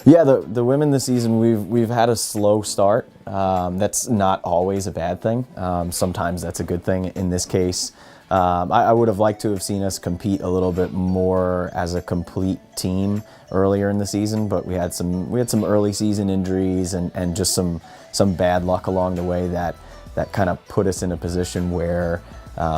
Yeah, the women this season, we've had a slow start. That's not always a bad thing. Sometimes that's a good thing. In this case, I would have liked to have seen us compete a little bit more as a complete team earlier in the season, but we had some early season injuries and just some bad luck along the way that kind of put us in a position where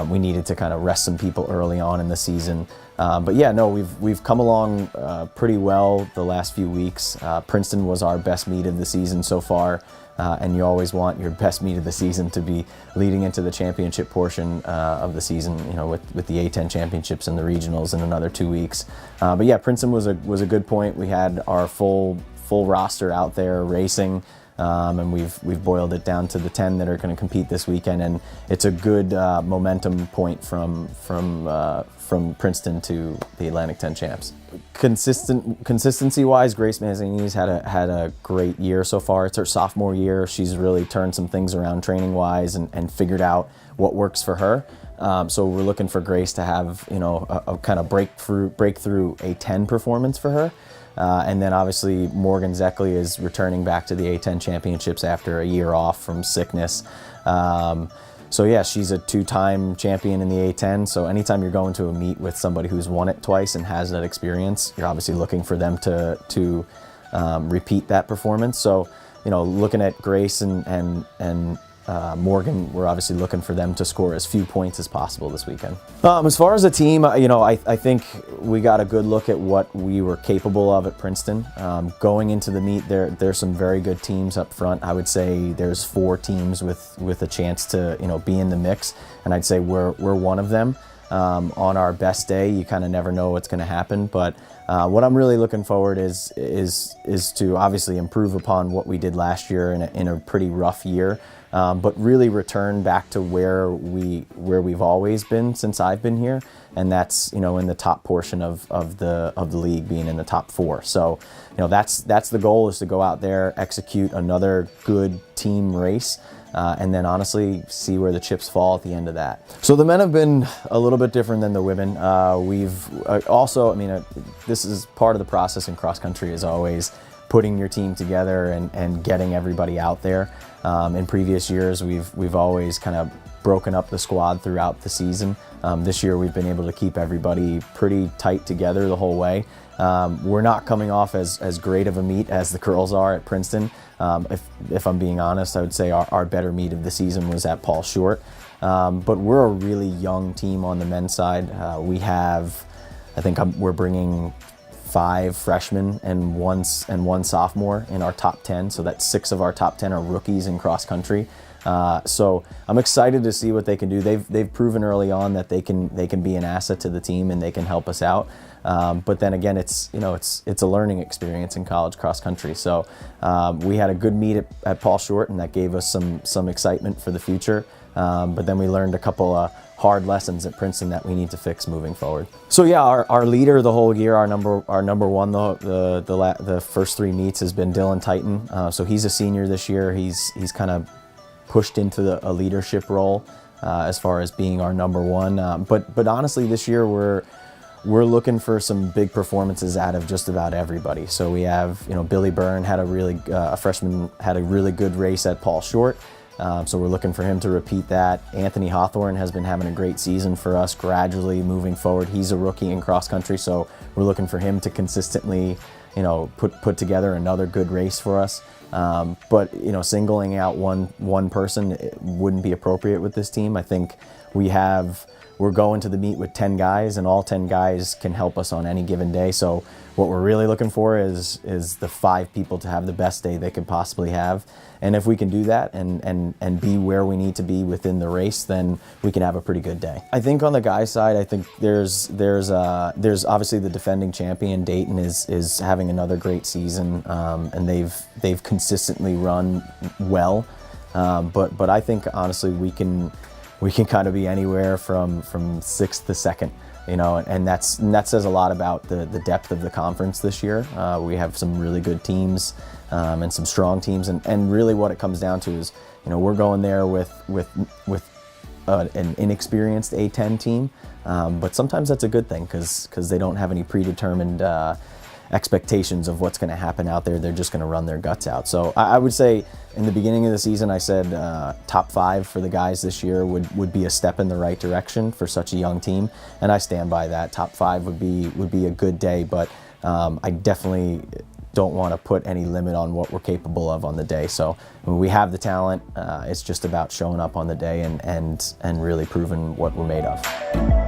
we needed to kind of rest some people early on in the season. But yeah, no, we've come along pretty well the last few weeks. Princeton was our best meet of the season so far, and you always want your best meet of the season to be leading into the championship portion of the season. You know, with the A-10 championships and the regionals in another 2 weeks. But yeah, Princeton was a good point. We had our full roster out there racing. And we've boiled it down to the 10 that are going to compete this weekend, and it's a good momentum point from Princeton to the Atlantic 10 champs. Consistency-wise, Grace Mazzini's had a great year so far. It's her sophomore year. She's really turned some things around training-wise and figured out what works for her. So we're looking for Grace to have a kind of breakthrough A-10 performance for her. And then obviously Morgan Zeckley is returning back to the A-10 championships after a year off from sickness. So yeah, she's a two-time champion in the A-10. So anytime you're going to a meet with somebody who's won it twice and has that experience, you're obviously looking for them to repeat that performance. So looking at Grace and Morgan, we're obviously looking for them to score as few points as possible this weekend. As far as a team, I think we got a good look at what we were capable of at Princeton. Going into the meet, there's some very good teams up front. I would say there's 4 teams with a chance to be in the mix, and I'd say we're one of them. On our best day, you kind of never know what's going to happen, but what I'm really looking forward is to obviously improve upon what we did last year in a pretty rough year. But really return back to where we've always been since I've been here, and that's in the top portion of the league, being in the top 4. So that's the goal, is to go out there, execute another good team race, and then honestly see where the chips fall at the end of that. So the men have been a little bit different than the women. We've also, this is part of the process in cross country, is always putting your team together and getting everybody out there. In previous years, we've always kind of broken up the squad throughout the season. This year, we've been able to keep everybody pretty tight together the whole way. We're not coming off as great of a meet as the girls are at Princeton. If I'm being honest, I would say our better meet of the season was at Paul Short. But we're a really young team on the men's side. We're bringing 5 freshmen and one sophomore in our top 10. So that's 6 of our top 10 are rookies in cross country. So I'm excited to see what they can do. They've proven early on that they can be an asset to the team and they can help us out. But then again, it's a learning experience in college cross country. So we had a good meet at Paul Short, and that gave us some excitement for the future. But then we learned a couple of hard lessons at Princeton that we need to fix moving forward. So yeah, our leader the whole year, our number one, the first 3 meets has been Dylan Titan. So he's a senior this year. He's kind of pushed into a leadership role as far as being our number one. But honestly, this year we're looking for some big performances out of just about everybody. So we have Billy Byrne had a freshman had a really good race at Paul Short. So we're looking for him to repeat that. Anthony Hawthorne has been having a great season for us, gradually moving forward. He's a rookie in cross country, so we're looking for him to consistently, put together another good race for us. But singling out one person wouldn't be appropriate with this team. I think we're going to the meet with 10 guys, and all 10 guys can help us on any given day. So what we're really looking for is the 5 people to have the best day they could possibly have. And if we can do that and be where we need to be within the race, then we can have a pretty good day. I think on the guys' side, I think there's obviously the defending champion Dayton is having another great season, and they've consistently run well. But I think honestly we can kind of be anywhere from 6th to 2nd. And that says a lot about the depth of the conference this year. We have some really good teams and some strong teams, and really what it comes down to is, we're going there with an inexperienced A-10 team, but sometimes that's a good thing because they don't have any predetermined expectations of what's going to happen out there. They're just going to run their guts out. So I would say in the beginning of the season, I said top 5 for the guys this year would be a step in the right direction for such a young team, and I stand by that. Top 5 would be a good day, but I definitely don't want to put any limit on what we're capable of on the day. So when we have the talent, it's just about showing up on the day and really proving what we're made of.